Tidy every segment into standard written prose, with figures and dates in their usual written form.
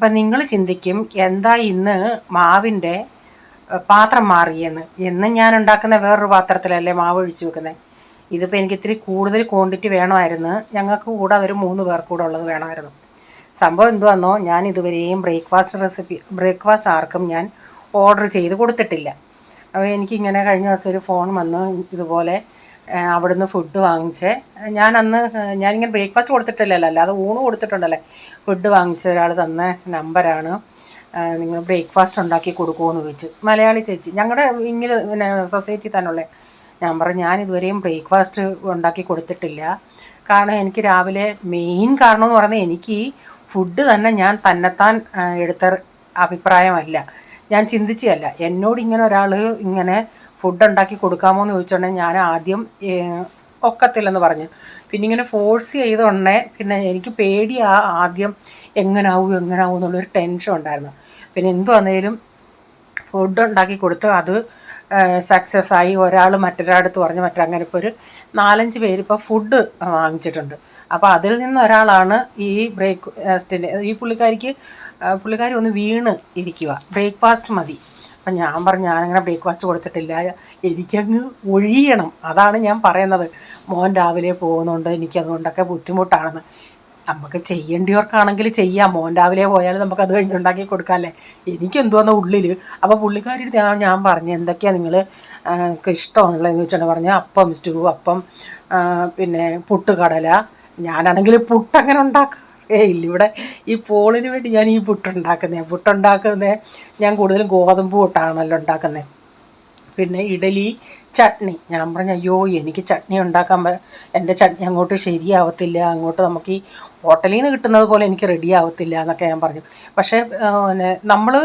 ഇപ്പം നിങ്ങൾ ചിന്തിക്കും എന്താ ഇന്ന് മാവിൻ്റെ പാത്രം മാറിയെന്ന്. എന്നും ഞാൻ ഉണ്ടാക്കുന്ന വേറൊരു പാത്രത്തിലല്ലേ മാവ് ഒഴിച്ച് വെക്കുന്നത്. ഇതിപ്പോൾ എനിക്ക് ഇത്തിരി കൂടുതൽ ക്വാണ്ടിറ്റി വേണമായിരുന്നു. ഞങ്ങൾക്ക് കൂടെ ഒരു 3 പേർ കൂടെ ഉള്ളത് വേണമായിരുന്നു. സംഭവം എന്തുവന്നോ, ഞാൻ ഇതുവരെയും ബ്രേക്ക്ഫാസ്റ്റ് ആർക്കും ഞാൻ ഓർഡർ ചെയ്ത് കൊടുത്തിട്ടില്ല. അപ്പോൾ എനിക്കിങ്ങനെ കഴിഞ്ഞ ദിവസം ഒരു ഫോൺ വന്ന് ഇതുപോലെ അവിടുന്ന് ഫുഡ് വാങ്ങിച്ച് ഞാനിങ്ങനെ ബ്രേക്ക്ഫാസ്റ്റ് കൊടുത്തിട്ടില്ലല്ലോ, അല്ലാതെ ഊണ് കൊടുത്തിട്ടുണ്ടല്ലേ. ഫുഡ് വാങ്ങിച്ച ഒരാൾ തന്ന നമ്പറാണ്. നിങ്ങൾ ബ്രേക്ക്ഫാസ്റ്റ് ഉണ്ടാക്കി കൊടുക്കുമോ ചോദിച്ചു. മലയാളി ചേച്ചി, ഞങ്ങളുടെ ഇങ്ങനെ പിന്നെ സൊസൈറ്റി തന്നെയുള്ള. ഞാൻ പറഞ്ഞു ഞാൻ ഇതുവരെയും ബ്രേക്ക്ഫാസ്റ്റ് ഉണ്ടാക്കി കൊടുത്തിട്ടില്ല. കാരണം എനിക്ക് രാവിലെ മെയിൻ കാരണം എന്ന് പറയുന്നത് എനിക്ക് ഈ ഫുഡ് തന്നെ ഞാൻ തന്നെത്താൻ എടുത്ത അഭിപ്രായമല്ല, ഞാൻ ചിന്തിച്ചതല്ല. എന്നോട് ഇങ്ങനെ ഒരാൾ ഇങ്ങനെ ഫുഡ് ഉണ്ടാക്കി കൊടുക്കാമോ എന്ന് ചോദിച്ചിട്ടുണ്ടെങ്കിൽ ഞാൻ ആദ്യം ഒക്കത്തില്ലെന്ന് പറഞ്ഞു. പിന്നെ ഇങ്ങനെ ഫോഴ്സ് ചെയ്തുകൊണ്ടേ പിന്നെ എനിക്ക് പേടിയാ ആദ്യം എങ്ങനാവും എന്നുള്ളൊരു ടെൻഷൻ ഉണ്ടായിരുന്നു. പിന്നെ എന്തു വന്നേലും ഫുഡ് ഉണ്ടാക്കി കൊടുത്ത് അത് സക്സസ് ആയി. ഒരാൾ മറ്റൊരാടുത്ത് പറഞ്ഞ് അങ്ങനെ ഇപ്പോൾ ഒരു 4-5 പേര് ഇപ്പോൾ ഫുഡ് വാങ്ങിച്ചിട്ടുണ്ട്. അപ്പോൾ അതിൽ നിന്നൊരാളാണ് ഈ ബ്രേക്ക്ഫാസ്റ്റിൻ്റെ ഈ പുള്ളിക്കാരി ഒന്ന് വീണ് ഇരിക്കുക, ബ്രേക്ക്ഫാസ്റ്റ് മതി. അപ്പം ഞാൻ പറഞ്ഞു ഞാനങ്ങനെ ബ്രേക്ക്ഫാസ്റ്റ് കൊടുത്തിട്ടില്ല, എനിക്കങ്ങ് ഒഴിയണം. അതാണ് ഞാൻ പറയുന്നത്. മോൻ രാവിലെ പോകുന്നുണ്ട്, എനിക്കതുകൊണ്ടൊക്കെ ബുദ്ധിമുട്ടാണെന്ന്. നമുക്ക് ചെയ്യേണ്ടിയവർക്കാണെങ്കിൽ ചെയ്യാം. മോൻ രാവിലെ പോയാൽ നമുക്കത് കഴിഞ്ഞ് ഉണ്ടാക്കി കൊടുക്കാമല്ലേ. എനിക്കെന്തുവന്ന ഉള്ളിൽ. അപ്പോൾ പുള്ളിക്കാരി ഞാൻ പറഞ്ഞു എന്തൊക്കെയാണ് നിങ്ങൾ ഇഷ്ടമുള്ളതെന്ന് വെച്ചാൽ പറഞ്ഞാൽ അപ്പം സ്റ്റൂ, അപ്പം പിന്നെ പുട്ടുകടല. ഞാനാണെങ്കിൽ പുട്ടങ്ങനെ ഉണ്ടാക്കാറേ ഇല്ല. ഇവിടെ ഈ പോളിന് വേണ്ടി ഞാൻ ഈ പുട്ടുണ്ടാക്കുന്നത് ഞാൻ കൂടുതലും ഗോതമ്പ് പുട്ടാണല്ലോ ഉണ്ടാക്കുന്നത്. പിന്നെ ഇഡലി, ചട്നി. ഞാൻ പറഞ്ഞു അയ്യോ എനിക്ക് ചട്നി ഉണ്ടാക്കാൻ എൻ്റെ ചട്നി അങ്ങോട്ട് ശരിയാവത്തില്ല, അങ്ങോട്ട് നമുക്ക് ഈ ഹോട്ടലിൽ നിന്ന് കിട്ടുന്നത് പോലെ എനിക്ക് റെഡി ആവത്തില്ല എന്നൊക്കെ ഞാൻ പറഞ്ഞു. പക്ഷേ നമ്മൾ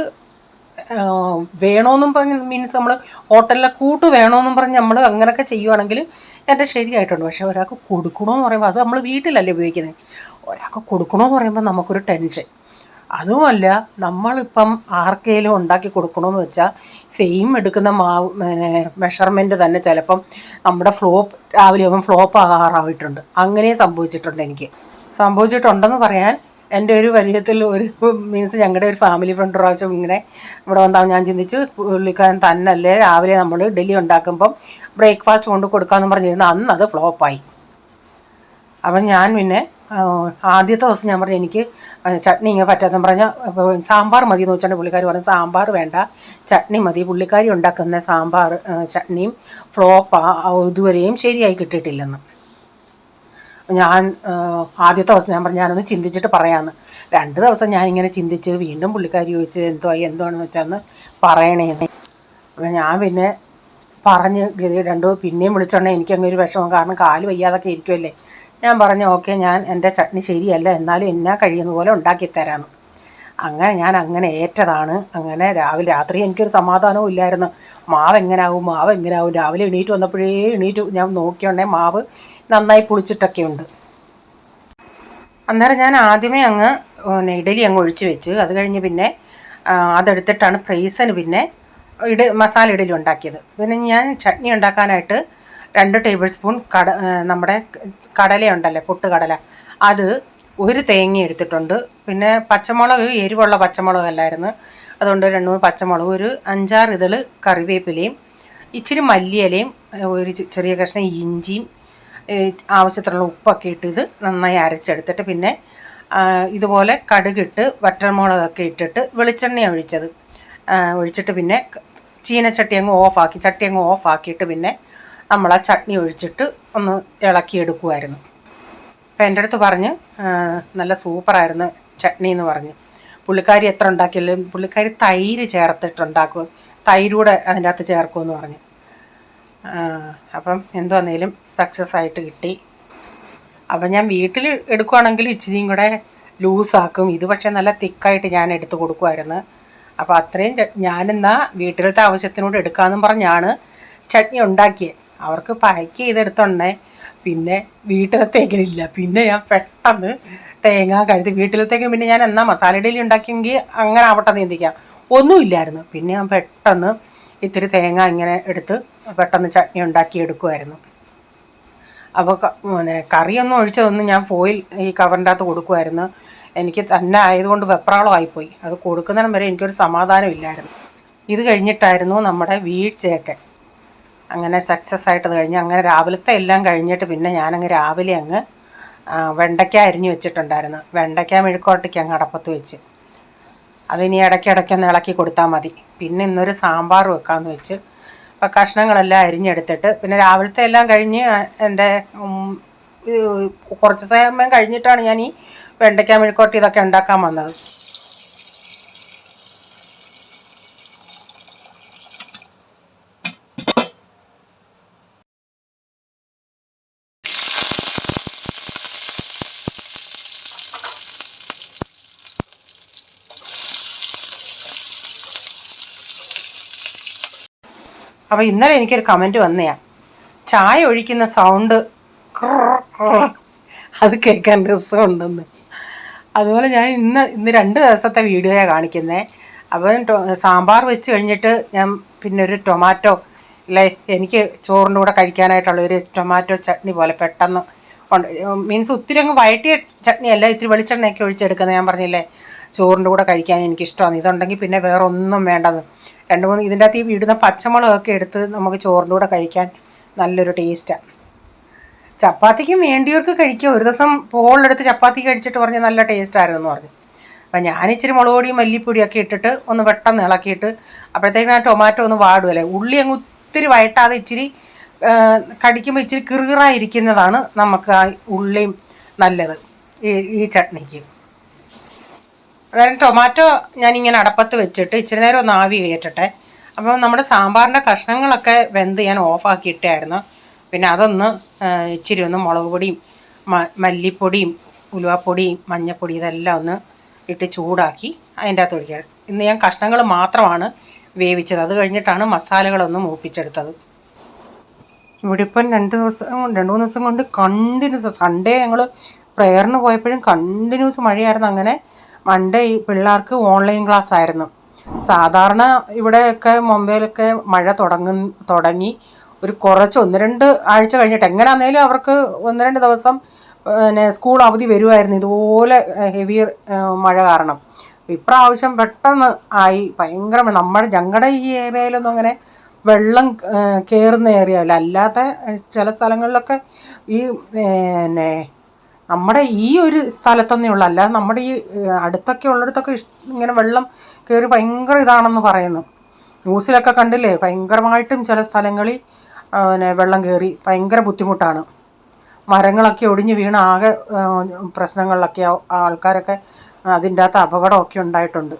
വേണമെന്നും പറഞ്ഞ് മീൻസ് നമ്മൾ ഹോട്ടലിലെ കൂട്ട് വേണമെന്നും പറഞ്ഞ് നമ്മൾ അങ്ങനെയൊക്കെ ചെയ്യുവാണെങ്കിൽ എൻ്റെ ശരിയായിട്ടുണ്ട്. പക്ഷേ ഒരാൾക്ക് കൊടുക്കണമെന്ന് പറയുമ്പോൾ അത് നമ്മൾ വീട്ടിലല്ലേ ഉപയോഗിക്കുന്നത്. ഒരാൾക്ക് കൊടുക്കണമെന്ന് പറയുമ്പോൾ നമുക്കൊരു ടെൻഷൻ. അതുമല്ല നമ്മളിപ്പം ആർക്കെങ്കിലും ഉണ്ടാക്കി കൊടുക്കണമെന്ന് വെച്ചാൽ സെയിം എടുക്കുന്ന മാവ് മെഷർമെൻറ്റ് തന്നെ ചിലപ്പം നമ്മുടെ രാവിലെ ആകുമ്പം ഫ്ലോപ്പ് ആകാറായിട്ടുണ്ട്. അങ്ങനെ സംഭവിച്ചിട്ടുണ്ടെന്ന് പറയാൻ എൻ്റെ ഒരു പരിചയത്തിൽ ഒരു മീൻസ് ഞങ്ങളുടെ ഒരു ഫാമിലി ഫ്രണ്ട് പ്രാവശ്യം ഇങ്ങനെ ഇവിടെ വന്നാൽ ഞാൻ ചിന്തിച്ച് പുള്ളിക്കാരൻ തന്നല്ലേ രാവിലെ നമ്മൾ ഇഡ്ഡലി ഉണ്ടാക്കുമ്പം ബ്രേക്ക്ഫാസ്റ്റ് കൊണ്ട് കൊടുക്കാമെന്ന് പറഞ്ഞിരുന്ന അന്ന് അത് ഫ്ലോപ്പായി. അപ്പം ഞാൻ പിന്നെ ആദ്യത്തെ ദിവസം ഞാൻ പറഞ്ഞു എനിക്ക് ചട്നി ഇങ്ങനെ പറ്റാത്തെന്ന് പറഞ്ഞാൽ സാമ്പാർ മതി എന്ന് വെച്ചാൽ പുള്ളിക്കാരി പറഞ്ഞു സാമ്പാർ വേണ്ട, ചട്നി മതി. പുള്ളിക്കാരി ഉണ്ടാക്കുന്ന സാമ്പാർ ചട്നിയും ഇതുവരെയും ശരിയായി കിട്ടിയിട്ടില്ലെന്ന്. ഞാൻ ആദ്യത്തെ ദിവസം ഞാൻ പറഞ്ഞു ഞാനൊന്ന് ചിന്തിച്ചിട്ട് പറയാമെന്ന്. 2 ദിവസം ഞാനിങ്ങനെ ചിന്തിച്ച് വീണ്ടും പുള്ളിക്കാരി ചോദിച്ച് എന്താണെന്ന് വെച്ചാന്ന് പറയണേന്ന്. അപ്പം ഞാൻ പിന്നെ പറഞ്ഞ് പിന്നെയും വിളിച്ചോണ്ടേ എനിക്കങ്ങനെ ഒരു വിഷമം. കാരണം കാല് വയ്യാതൊക്കെ ഇരിക്കുമല്ലേ. ഞാൻ പറഞ്ഞു ഓക്കെ, ഞാൻ എൻ്റെ ചട്നി ശരിയല്ല, എന്നാലും എന്നാ കഴിയുന്ന പോലെ ഉണ്ടാക്കിത്തരാമെന്ന്. അങ്ങനെ ഞാൻ അങ്ങനെ ഏറ്റതാണ്. അങ്ങനെ രാത്രി എനിക്കൊരു സമാധാനവും ഇല്ലായിരുന്നു. മാവ് എങ്ങനാവും. രാവിലെ എണീറ്റ് ഞാൻ നോക്കിയോണ്ടേ മാവ് നന്നായി പുളിച്ചിട്ടൊക്കെ ഉണ്ട്. അന്നേരം ഞാൻ ആദ്യമേ ഇഡലി ഒഴിച്ച് വെച്ച് അത് കഴിഞ്ഞ് പിന്നെ അതെടുത്തിട്ടാണ് ഫ്രീസറിന് പിന്നെ മസാല ഇഡലി ഉണ്ടാക്കിയത്. പിന്നെ ഞാൻ ചട്നി ഉണ്ടാക്കാനായിട്ട് 2 ടേബിൾ സ്പൂൺ നമ്മുടെ കടലയുണ്ടല്ലോ, പൊട്ടുകടല, അത് 1 തേങ്ങ എടുത്തിട്ടുണ്ട്. പിന്നെ പച്ചമുളക്, എരിവുള്ള പച്ചമുളകല്ലായിരുന്നു, അതുകൊണ്ട് 2-3 പച്ചമുളക്, ഒരു 5-6 ഇതൾ കറിവേപ്പിലയും, ഇച്ചിരി മല്ലിയിലയും, ഒരു ചെറിയ കഷ്ണം ഇഞ്ചിയും, ആവശ്യത്തിനുള്ള ഉപ്പൊക്കെ ഇട്ട് ഇത് നന്നായി അരച്ചെടുത്തിട്ട് പിന്നെ ഇതുപോലെ കടുകിട്ട് വറ്റൽമുളകൊക്കെ ഇട്ടിട്ട് വെളിച്ചെണ്ണയാണ് ഒഴിച്ചിട്ട് പിന്നെ ചട്ടി അങ്ങ് ഓഫാക്കിയിട്ട് പിന്നെ നമ്മൾ ആ ചട്നി ഒഴിച്ചിട്ട് ഒന്ന് ഇളക്കിയെടുക്കുമായിരുന്നു. അപ്പം എൻ്റെ അടുത്ത് പറഞ്ഞ് നല്ല സൂപ്പറായിരുന്നു ചട്നി എന്ന് പറഞ്ഞു. പുള്ളിക്കാരി എത്ര ഉണ്ടാക്കിയാലും പുള്ളിക്കാരി തൈര് ചേർത്തിട്ടുണ്ടാക്കും, തൈരൂടെ അതിൻ്റെ അകത്ത് ചേർക്കുമെന്ന് പറഞ്ഞു. അപ്പം എന്തുവന്നേലും സക്സസ് ആയിട്ട് കിട്ടി. അപ്പം ഞാൻ വീട്ടിൽ എടുക്കുവാണെങ്കിൽ ഇച്ചിരിയും കൂടെ ലൂസാക്കും. ഇത് പക്ഷേ നല്ല തിക്കായിട്ട് ഞാൻ എടുത്ത് കൊടുക്കുമായിരുന്നു. അപ്പോൾ അത്രയും ഞാനെന്നാ വീട്ടിലത്തെ ആവശ്യത്തിനോട് എടുക്കാമെന്നും പറഞ്ഞാണ് ചട്നി ഉണ്ടാക്കിയത്. അവർക്ക് പാക്ക് ചെയ്തെടുത്തോണ്ടേ പിന്നെ വീട്ടിലത്തേക്കില്ല. പിന്നെ ഞാൻ പെട്ടെന്ന് തേങ്ങ കഴുത്തി വീട്ടിലത്തേക്ക് പിന്നെ ഞാൻ എന്നാ മസാല ഇഡലി ഉണ്ടാക്കിയെങ്കിൽ അങ്ങനെ ആവട്ടെ എന്ന് ചിന്തിക്കാം, ഒന്നുമില്ലായിരുന്നു. പിന്നെ ഞാൻ പെട്ടെന്ന് ഇത്തിരി തേങ്ങ ഇങ്ങനെ എടുത്ത് പെട്ടെന്ന് ചട്നി ഉണ്ടാക്കി എടുക്കുമായിരുന്നു. അപ്പോൾ കറിയൊന്നും ഒഴിച്ചതൊന്നും ഞാൻ ഫോയിൽ ഈ കവറിൻ്റെ അകത്ത് കൊടുക്കുമായിരുന്നു. എനിക്ക് തന്നെ ആയതുകൊണ്ട് വെപ്രാളമായിപ്പോയി. അത് കൊടുക്കുന്നിടം വരെ എനിക്കൊരു സമാധാനമില്ലായിരുന്നു. ഇത് കഴിഞ്ഞിട്ടായിരുന്നു നമ്മുടെ വീഴ്ചയൊക്കെ. അങ്ങനെ സക്സസ് ആയിട്ട് കഴിഞ്ഞ് അങ്ങനെ രാവിലത്തെ എല്ലാം കഴിഞ്ഞിട്ട് പിന്നെ ഞാനങ്ങ് രാവിലെ അങ്ങ് വെണ്ടയ്ക്ക അരിഞ്ഞ് വെച്ചിട്ടുണ്ടായിരുന്നു. വെണ്ടയ്ക്ക മെഴുക്കോട്ടയ്ക്ക് അങ്ങ് അടപ്പത്ത് വെച്ച് അതിനി ഇടയ്ക്കിടയ്ക്കൊന്ന് ഇളക്കി കൊടുത്താൽ മതി. പിന്നെ ഇന്നൊരു സാമ്പാർ വെക്കാമെന്ന് വെച്ച് അപ്പോൾ കഷ്ണങ്ങളെല്ലാം അരിഞ്ഞെടുത്തിട്ട് പിന്നെ രാവിലത്തെ എല്ലാം കഴിഞ്ഞ് എൻ്റെ കുറച്ച് സമയം കഴിഞ്ഞിട്ടാണ് ഞാൻ ഈ വെണ്ടയ്ക്ക മെഴുക്കോട്ടി ഇതൊക്കെ ഉണ്ടാക്കാൻ വന്നത്. അപ്പോൾ ഇന്നലെ എനിക്കൊരു കമൻറ്റ് വന്നതാണ്, ചായ ഒഴിക്കുന്ന സൗണ്ട് അത് കേൾക്കാൻ രസമുണ്ടെന്ന്. അതുപോലെ ഞാൻ ഇന്ന് 2 ദിവസത്തെ വീഡിയോയാണ് കാണിക്കുന്നത്. അപ്പം സാമ്പാർ വെച്ച് കഴിഞ്ഞിട്ട് ഞാൻ പിന്നെ ഒരു ടൊമാറ്റോ എനിക്ക് ചോറിൻ്റെ കൂടെ കഴിക്കാനായിട്ടുള്ളൊരു ടൊമാറ്റോ ചട്നി പോലെ പെട്ടെന്ന് മീൻസ് ഒത്തിരി അങ്ങ് വഴറ്റിയ ചട്നിയല്ല, ഇത്തിരി വെളിച്ചെണ്ണയൊക്കെ ഒഴിച്ചെടുക്കുന്നത്. ഞാൻ പറഞ്ഞില്ലേ ചോറിൻ്റെ കൂടെ കഴിക്കാൻ എനിക്കിഷ്ടമാണ്. ഇതുണ്ടെങ്കിൽ പിന്നെ വേറെ ഒന്നും വേണ്ടത്. 2-3 ഇതിൻ്റെ അകത്ത് ഈ ഇടുന്ന പച്ചമുളകൊക്കെ എടുത്ത് നമുക്ക് ചോറിൻ്റെ കൂടെ കഴിക്കാൻ നല്ലൊരു ടേസ്റ്റാണ്. ചപ്പാത്തിക്കും വേണ്ടിയവർക്ക് കഴിക്കുക. ഒരു ദിവസം പോളിലെടുത്ത് ചപ്പാത്തി കഴിച്ചിട്ട് പറഞ്ഞ് നല്ല ടേസ്റ്റായിരുന്നു എന്ന് പറഞ്ഞു. അപ്പം ഞാനിച്ചിരി മുളക് പൊടിയും മല്ലിപ്പൊടിയൊക്കെ ഇട്ടിട്ട് ഒന്ന് പെട്ടെന്ന് ഇളക്കിയിട്ട് അപ്പോഴത്തേക്കും ആ ടൊമാറ്റോ ഒന്ന് വാടുമല്ലേ. ഉള്ളി അങ്ങ് ഒത്തിരി വഴട്ടാതെ ഇച്ചിരി കടിക്കുമ്പോൾ ഇച്ചിരി കിറുകിറായിരിക്കുന്നതാണ് നമുക്ക് ആ ഉള്ളിയും നല്ലത് ഈ ചട്നിക്ക്. അതായത് ടൊമാറ്റോ ഞാനിങ്ങനെ അടപ്പത്ത് വെച്ചിട്ട് ഇച്ചിരി നേരം ഒന്ന് ആവി കയറ്റട്ടെ. അപ്പം നമ്മുടെ സാമ്പാറിൻ്റെ കഷ്ണങ്ങളൊക്കെ വെന്ത് ഞാൻ ഓഫാക്കിയിട്ടായിരുന്നു. പിന്നെ അതൊന്ന് ഇച്ചിരി ഒന്ന് മുളക് പൊടിയും മല്ലിപ്പൊടിയും ഉലുവാപ്പൊടിയും മഞ്ഞൾപ്പൊടി ഇതെല്ലാം ഒന്ന് ഇട്ട് ചൂടാക്കി അതിൻ്റെ അകത്ത് ഒഴിക്കുക. ഇന്ന് ഞാൻ കഷ്ണങ്ങൾ മാത്രമാണ് വേവിച്ചത്. അത് കഴിഞ്ഞിട്ടാണ് മസാലകളൊന്ന് മൂപ്പിച്ചെടുത്തത്. ഇവിടെ ഇപ്പം 2-3 ദിവസം കൊണ്ട് കണ്ടിന്യൂസ്, സൺഡേ ഞങ്ങൾ പ്രേയറിന് പോയപ്പോഴും കണ്ടിന്യൂസ് മഴയായിരുന്നു. അങ്ങനെ മൺഡേ ഈ പിള്ളേർക്ക് ഓൺലൈൻ ക്ലാസ് ആയിരുന്നു. സാധാരണ ഇവിടെയൊക്കെ മുംബൈയിലൊക്കെ മഴ തുടങ്ങി ഒരു കുറച്ച് 1-2 ആഴ്ച കഴിഞ്ഞിട്ട് എങ്ങനെയാണെങ്കിലും അവർക്ക് 1-2 ദിവസം പിന്നെ സ്കൂൾ അവധി വരുമായിരുന്നു ഇതുപോലെ ഹെവി മഴ കാരണം. ഇപ്രാവശ്യം പെട്ടെന്ന് ആയി ഭയങ്കര. ഞങ്ങളുടെ ഈ ഏരിയയിലൊന്നും അങ്ങനെ വെള്ളം കയറുന്ന ഏരിയ അല്ല. അല്ലാത്ത ചില സ്ഥലങ്ങളിലൊക്കെ ഈ പിന്നെ നമ്മുടെ ഈ ഒരു സ്ഥലത്തൊന്നേ ഉള്ളൂ. അല്ലാതെ നമ്മുടെ ഈ അടുത്തൊക്കെ ഉള്ളിടത്തൊക്കെ ഇങ്ങനെ വെള്ളം കയറി ഭയങ്കര ഇതാണെന്ന് പറയുന്നു. ന്യൂസിലൊക്കെ കണ്ടില്ലേ, ഭയങ്കരമായിട്ടും ചില സ്ഥലങ്ങളിൽ പിന്നെ വെള്ളം കയറി ഭയങ്കര ബുദ്ധിമുട്ടാണ്. മരങ്ങളൊക്കെ ഒടിഞ്ഞ് വീണ് ആകെ പ്രശ്നങ്ങളിലൊക്കെ ആൾക്കാരൊക്കെ അതിൻ്റെ അകത്ത് അപകടമൊക്കെ ഉണ്ടായിട്ടുണ്ട്.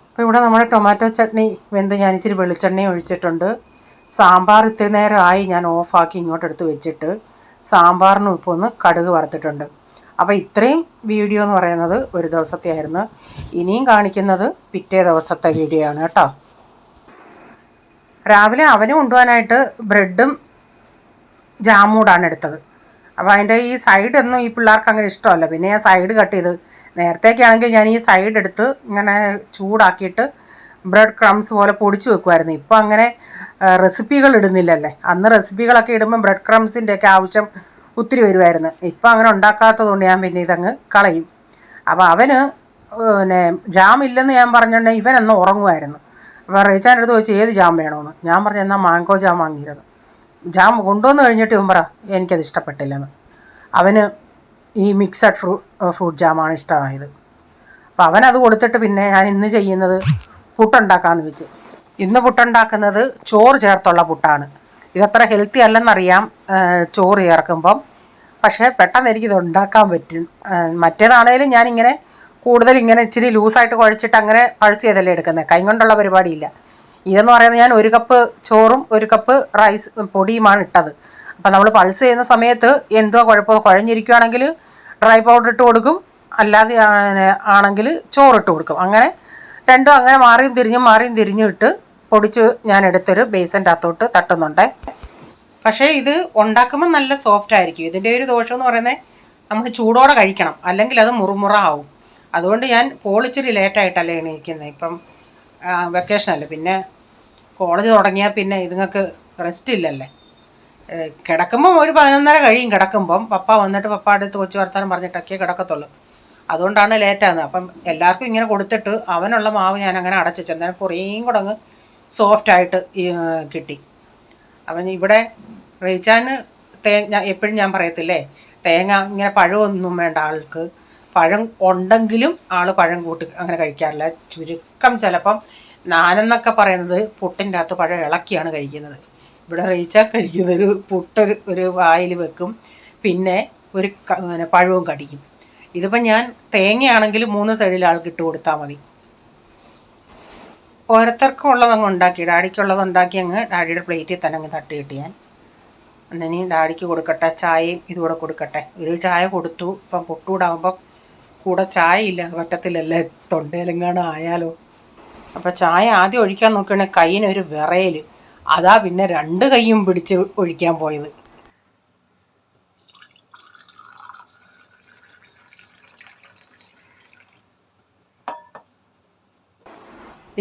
അപ്പോൾ ഇവിടെ നമ്മുടെ ടൊമാറ്റോ ചട്നി വെന്ത് ഞാൻ ഇച്ചിരി വെളിച്ചെണ്ണയും ഒഴിച്ചിട്ടുണ്ട്. സാമ്പാർ ഇത്തിരി നേരമായി ഞാൻ ഓഫാക്കി ഇങ്ങോട്ടെടുത്ത് വെച്ചിട്ട് സാമ്പാറിനും ഇപ്പോൾ ഒന്ന് കടുക് വറുത്തിട്ടുണ്ട്. അപ്പോൾ ഇത്രയും വീഡിയോ എന്ന് പറയുന്നത് ഒരു ദിവസത്തെ ആയിരുന്നു. ഇനിയും കാണിക്കുന്നത് പിറ്റേ ദിവസത്തെ വീഡിയോ ആണ് കേട്ടോ. രാവിലെ അവന് കൊണ്ടുപോകാനായിട്ട് ബ്രെഡും ജാമൂടാണ് എടുത്തത്. അപ്പോൾ അതിൻ്റെ ഈ സൈഡൊന്നും ഈ പിള്ളേർക്ക് അങ്ങനെ ഇഷ്ടമല്ല. പിന്നെ ഞാൻ സൈഡ് കട്ട് ചെയ്ത്, നേരത്തേക്കാണെങ്കിൽ ഞാൻ ഈ സൈഡ് എടുത്ത് ഇങ്ങനെ ചൂടാക്കിയിട്ട് ബ്രെഡ് ക്രംസ് പോലെ പൊടിച്ച് വെക്കുമായിരുന്നു. ഇപ്പോൾ അങ്ങനെ റെസിപ്പികൾ ഇടുന്നില്ലല്ലേ. അന്ന് റെസിപ്പികളൊക്കെ ഇടുമ്പം ബ്രെഡ് ക്രംസിൻ്റെയൊക്കെ ആവശ്യം ഒത്തിരി വരുമായിരുന്നു. ഇപ്പം അങ്ങനെ ഉണ്ടാക്കാത്തതുകൊണ്ട് ഞാൻ പിന്നെ ഇതങ്ങ് കളയും. അപ്പോൾ അവന് പിന്നെ ജാം ഇല്ലെന്ന് ഞാൻ പറഞ്ഞിട്ടുണ്ടെങ്കിൽ ഇവനൊന്ന് ഉറങ്ങുമായിരുന്നു. അപ്പോൾ റീച്ചാൻ്റെ അടുത്ത് ചോദിച്ചു ഏത് ജാം വേണമെന്ന്. ഞാൻ പറഞ്ഞു എന്നാൽ മാംഗോ ജാം വാങ്ങിയിരുന്നു. ജാം കൊണ്ടുവന്ന് കഴിഞ്ഞിട്ട് ഇവൻ പറ എനിക്കത് ഇഷ്ടപ്പെട്ടില്ലെന്ന്. അവന് ഈ മിക്സഡ് ഫ്രൂട്ട് ജാമാണ് ഇഷ്ടമായത്. അപ്പോൾ അവനത് കൊടുത്തിട്ട് പിന്നെ ഞാൻ ഇന്ന് ചെയ്യുന്നത് പുട്ടുണ്ടാക്കാമെന്ന് വെച്ച്. ഇന്ന് പുട്ടുണ്ടാക്കുന്നത് ചോറ് ചേർത്തുള്ള പുട്ടാണ്. ഇതത്ര ഹെൽത്തി അല്ലെന്നറിയാം ചോറ് ചേർക്കുമ്പം, പക്ഷേ പെട്ടെന്ന് എനിക്കിത് ഉണ്ടാക്കാൻ പറ്റും. മറ്റേതാണേലും ഞാനിങ്ങനെ കൂടുതൽ ഇങ്ങനെ ഇച്ചിരി ലൂസായിട്ട് കുഴച്ചിട്ട് അങ്ങനെ പൾസ് ചെയ്തല്ലേ എടുക്കുന്നത്, കൈ കൊണ്ടുള്ള പരിപാടിയില്ല. ഇതെന്ന് പറയുന്നത് ഞാൻ 1 കപ്പ് ചോറും 1 കപ്പ് റൈസ് പൊടിയുമാണ് ഇട്ടത്. അപ്പോൾ നമ്മൾ പൾസ് ചെയ്യുന്ന സമയത്ത് എന്തോ കുഴപ്പമോ, കുഴഞ്ഞിരിക്കുകയാണെങ്കിൽ ഡ്രൈ പൗഡർ ഇട്ട് കൊടുക്കും, അല്ലാതെ ആണെങ്കിൽ ചോറിട്ട് കൊടുക്കും. അങ്ങനെ രണ്ടും അങ്ങനെ മാറിയും തിരിഞ്ഞും ഇട്ട് പൊടിച്ച് ഞാൻ എടുത്തൊരു ബേസിൻ്റെ അകത്തോട്ട് തട്ടുന്നുണ്ട്. പക്ഷേ ഇത് ഉണ്ടാക്കുമ്പോൾ നല്ല സോഫ്റ്റ് ആയിരിക്കും. ഇതിൻ്റെ ഒരു ദോഷം എന്ന് പറയുന്നത് നമ്മൾ ചൂടോടെ കഴിക്കണം, അല്ലെങ്കിൽ അത് മുറുമുറ ആവും. അതുകൊണ്ട് ഞാൻ പോളിച്ചിരി ലേറ്റായിട്ടല്ലേ എണീക്കുന്നത്. ഇപ്പം വെക്കേഷനല്ലേ, പിന്നെ കോളേജ് തുടങ്ങിയാൽ പിന്നെ ഇതുങ്ങൾക്ക് റെസ്റ്റ് ഇല്ലല്ലേ. കിടക്കുമ്പം ഒരു 11:30 കഴിയും കിടക്കുമ്പം. പപ്പ വന്നിട്ട് പപ്പ അടുത്ത് കൊച്ചു വർത്താനം പറഞ്ഞിട്ടൊക്കെ കിടക്കത്തുള്ളൂ. അതുകൊണ്ടാണ് ലേറ്റാകുന്നത്. അപ്പം എല്ലാവർക്കും ഇങ്ങനെ കൊടുത്തിട്ട് അവനുള്ള മാവ് ഞാൻ അങ്ങനെ അടച്ചു വെച്ചു. അന്നേരം കുറേയും കൂടെ അങ്ങ് സോഫ്റ്റായിട്ട് കിട്ടി. അവൻ ഇവിടെ റീച്ചാന് എപ്പോഴും ഞാൻ പറയത്തില്ലേ, തേങ്ങ ഇങ്ങനെ പഴമൊന്നും വേണ്ട ആൾക്ക്. പഴം ഉണ്ടെങ്കിലും ആൾ പഴം കൂട്ടി അങ്ങനെ കഴിക്കാറില്ല. ചുരുക്കം ചിലപ്പം ഞാനെന്നൊക്കെ പറയുന്നത് പുട്ടിൻ്റെ അകത്ത് പഴം ഇളക്കിയാണ് കഴിക്കുന്നത്. ഇവിടെ റീച്ചാൻ കഴിക്കുന്നത് ഒരു വായിൽ വെക്കും, പിന്നെ ഒരു പഴവും കടിക്കും. ഇതിപ്പം ഞാൻ തേങ്ങയാണെങ്കിൽ 3 സൈഡിൽ ആൾക്ക് ഇട്ട് കൊടുത്താൽ മതി. ഓരോരുത്തർക്കും ഉള്ളതങ്ങ് ഉണ്ടാക്കി, ഡാഡിക്കുള്ളത് ഉണ്ടാക്കി അങ്ങ് ഡാഡിയുടെ പ്ലേറ്റിൽ തന്നെ അങ്ങ് തട്ടിയിട്ട് ഞാൻ എന്നിനി ഡാഡിക്ക് കൊടുക്കട്ടെ. ചായയും ഇതുകൂടെ കൊടുക്കട്ടെ. ഒരു ചായ കൊടുത്തു. ഇപ്പം പുട്ടൂടാകുമ്പം കൂടെ ചായ ഇല്ലാതെ പറ്റത്തില്ലല്ലേ, തൊണ്ടയിലെങ്ങാനും ആയാലോ. അപ്പം ചായ ആദ്യം ഒഴിക്കാൻ നോക്കുകയാണെങ്കിൽ കയ്യിനൊരു വിറയൽ, അതാ പിന്നെ 2 കൈയും പിടിച്ച് ഒഴിക്കാൻ പോയത്.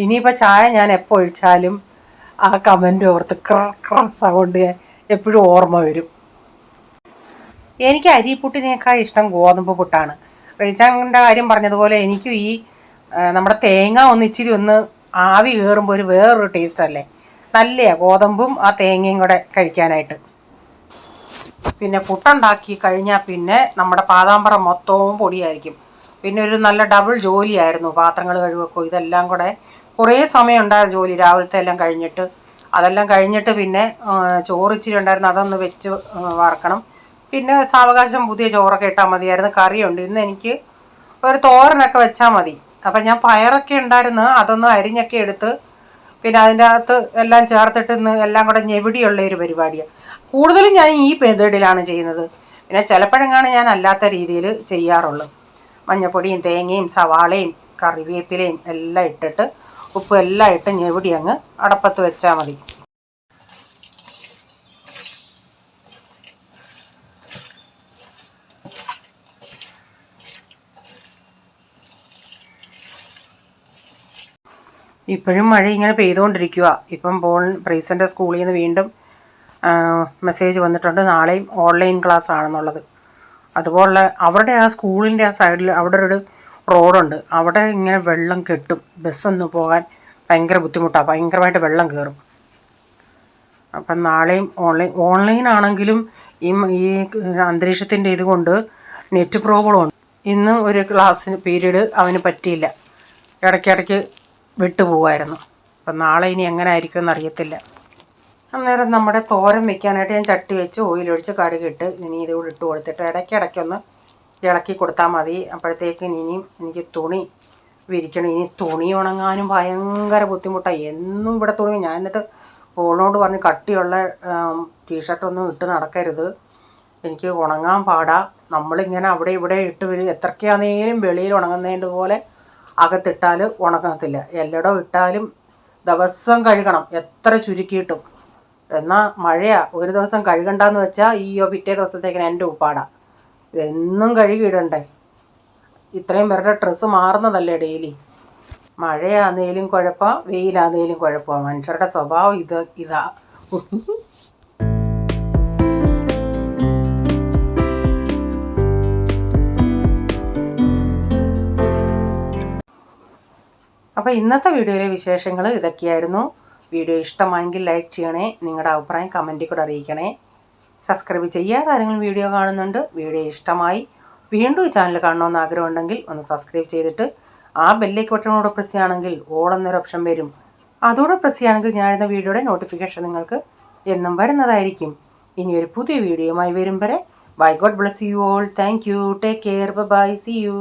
ഇനിയിപ്പോൾ ചായ ഞാൻ എപ്പോൾ ഒഴിച്ചാലും ആ കമൻറ്റ് ഓർത്ത് ക്ര സൗണ്ട് എപ്പോഴും ഓർമ്മ വരും. എനിക്ക് അരിപ്പുട്ടിനേക്കാൾ ഇഷ്ടം ഗോതമ്പ് പുട്ടാണ്. റീച്ചാൻ്റെ കാര്യം പറഞ്ഞതുപോലെ എനിക്കും ഈ നമ്മുടെ തേങ്ങ ഇച്ചിരി ആവി കയറുമ്പോൾ വേറൊരു ടേസ്റ്റ് അല്ലേ, നല്ലതാണ് ഗോതമ്പും ആ തേങ്ങയും കൂടെ കഴിക്കാനായിട്ട്. പിന്നെ പുട്ടുണ്ടാക്കി കഴിഞ്ഞാൽ പിന്നെ നമ്മുടെ പാതാമ്പറം മൊത്തവും പൊടിയായിരിക്കും. പിന്നെ ഒരു നല്ല ഡബിൾ ജോലിയായിരുന്നു, പാത്രങ്ങൾ കഴുകുകയോ ഇതെല്ലാം കൂടെ കുറേ സമയം ഉണ്ടായിരുന്നു ജോലി. രാവിലത്തെ എല്ലാം കഴിഞ്ഞിട്ട് അതെല്ലാം കഴിഞ്ഞിട്ട് പിന്നെ ചോറിച്ചിരി ഉണ്ടായിരുന്നു, അതൊന്ന് വെച്ച് വറക്കണം. പിന്നെ സാവകാശം പുതിയ ചോറൊക്കെ ഇട്ടാൽ മതിയായിരുന്നു. കറിയുണ്ട്. ഇന്ന് എനിക്ക് ഒരു തോരനൊക്കെ വെച്ചാൽ മതി. അപ്പം ഞാൻ പയറൊക്കെ ഉണ്ടായിരുന്നു, അതൊന്ന് അരിഞ്ഞൊക്കെ എടുത്ത് പിന്നെ അതിൻ്റെ അകത്ത് എല്ലാം ചേർത്തിട്ട് ഇന്ന് എല്ലാം കൂടെ ഞെവിടിയുള്ള ഒരു പരിപാടിയാണ്. കൂടുതലും ഞാൻ ഈ മെത്തേഡിലാണ് ചെയ്യുന്നത്. പിന്നെ ചിലപ്പോഴെങ്ങാണ് ഞാൻ അല്ലാത്ത രീതിയിൽ ചെയ്യാറുള്ളൂ. മഞ്ഞപ്പൊടിയും തേങ്ങയും സവാളയും കറിവേപ്പിലയും എല്ലാം ഇട്ടിട്ട് ഉപ്പ് എല്ലാം ഇട്ട് ഞെവിടി അങ്ങ് അടപ്പത്ത് വെച്ചാൽ മതി. ഇപ്പോഴും മഴ ഇങ്ങനെ പെയ്തുകൊണ്ടിരിക്കുക. ഇപ്പം ബ്രീസൻ്റെ സ്കൂളിൽ നിന്ന് വീണ്ടും മെസ്സേജ് വന്നിട്ടുണ്ട്, നാളെയും ഓൺലൈൻ ക്ലാസ് ആണെന്നുള്ളത്. അതുപോലെ അവരുടെ ആ സ്കൂളിൻ്റെ ആ സൈഡിൽ അവിടെ ഒരു റോഡുണ്ട്, അവിടെ ഇങ്ങനെ വെള്ളം കെട്ടും. ബസ്സൊന്ന് പോകാൻ ഭയങ്കര ബുദ്ധിമുട്ടാണ്, ഭയങ്കരമായിട്ട് വെള്ളം കയറും. അപ്പം നാളെയും ഓൺലൈൻ ആണെങ്കിലും ഈ അന്തരീക്ഷത്തിൻ്റെ ഇതുകൊണ്ട് നെറ്റ് പ്രോബ്ലം ഉണ്ട്. ഇന്ന് ഒരു ക്ലാസ്സിന് പീരീഡ് അവന് പറ്റിയില്ല, ഇടയ്ക്കിടയ്ക്ക് വിട്ടുപോകുമായിരുന്നു. അപ്പം നാളെ ഇനി എങ്ങനെ ആയിരിക്കും എന്നറിയത്തില്ല. അന്നേരം നമ്മുടെ തോരൻ വെക്കാനായിട്ട് ഞാൻ ചട്ടി വെച്ച് ഓയിലൊഴിച്ച് കടുകിട്ട് ഇനി ഇതുകൂടി ഇട്ട് കൊടുത്തിട്ട് ഇടയ്ക്കിടയ്ക്കൊന്ന് ഇളക്കി കൊടുത്താൽ മതി. അപ്പോഴത്തേക്ക് ഇനിയും എനിക്ക് തുണി വിരിക്കണം. ഇനി തുണി ഉണങ്ങാനും ഭയങ്കര ബുദ്ധിമുട്ടാണ്. എന്നും ഇവിടെ തുണി, ഞാൻ എന്നിട്ട് ഓളോട് പറഞ്ഞ് കട്ടിയുള്ള ടീഷർട്ടൊന്നും ഇട്ട് നടക്കരുത്, എനിക്ക് ഉണങ്ങാൻ പാടാ. നമ്മളിങ്ങനെ അവിടെ ഇവിടെ ഇട്ട് എത്രയ്ക്കാന്നേലും വെളിയിൽ ഉണങ്ങുന്നതിൻ്റെ പോലെ അകത്തിട്ടാൽ ഉണങ്ങത്തില്ല. എല്ലായിടവും ഇട്ടാലും ദിവസം കഴുകണം, എത്ര ചുരുക്കിയിട്ടും. എന്നാൽ മഴയാണ്, ഒരു ദിവസം കഴുകണ്ടെന്ന് വെച്ചാൽ പിറ്റേ ദിവസത്തേക്കിന് എൻ്റെ ഉപ്പാടാ. ഇതെന്നും കഴുകിയിടണ്ടേ, ഇത്രയും പേരുടെ ഡ്രസ്സ് മാറുന്നതല്ലേ ഡെയിലി. മഴയാന്നേലും കുഴപ്പം, വെയിലാന്നേലും കുഴപ്പമാണ്. മനുഷ്യരുടെ സ്വഭാവം ഇതാ. അപ്പോൾ ഇന്നത്തെ വീഡിയോയിലെ വിശേഷങ്ങൾ ഇതൊക്കെയായിരുന്നു. വീഡിയോ ഇഷ്ടമായെങ്കിൽ ലൈക്ക് ചെയ്യണേ, നിങ്ങളുടെ അഭിപ്രായം കമൻറ്റിൽ കൂടെ അറിയിക്കണേ. സബ്സ്ക്രൈബ് ചെയ്യാതെ ആരെങ്കിലും വീഡിയോ കാണുന്നുണ്ട്, വീഡിയോ ഇഷ്ടമായി വീണ്ടും ഈ ചാനൽ കാണണമെന്ന് ആഗ്രഹമുണ്ടെങ്കിൽ ഒന്ന് സബ്സ്ക്രൈബ് ചെയ്തിട്ട് ആ ബെല്ലൈക്കൺ ബട്ടണോട് പ്രസ് ചെയ്യുകയാണെങ്കിൽ ഓൾ എന്നൊരു ഓപ്ഷൻ വരും. അതോടെ പ്രസ് ചെയ്യുകയാണെങ്കിൽ ഞാനിടുന്ന വീഡിയോയുടെ നോട്ടിഫിക്കേഷൻ നിങ്ങൾക്ക് എന്നും വരുന്നതായിരിക്കും. ഇനി ഒരു പുതിയ വീഡിയോയുമായി വരും വരെ bye, God bless you all. Thank you, take care, bye, see U.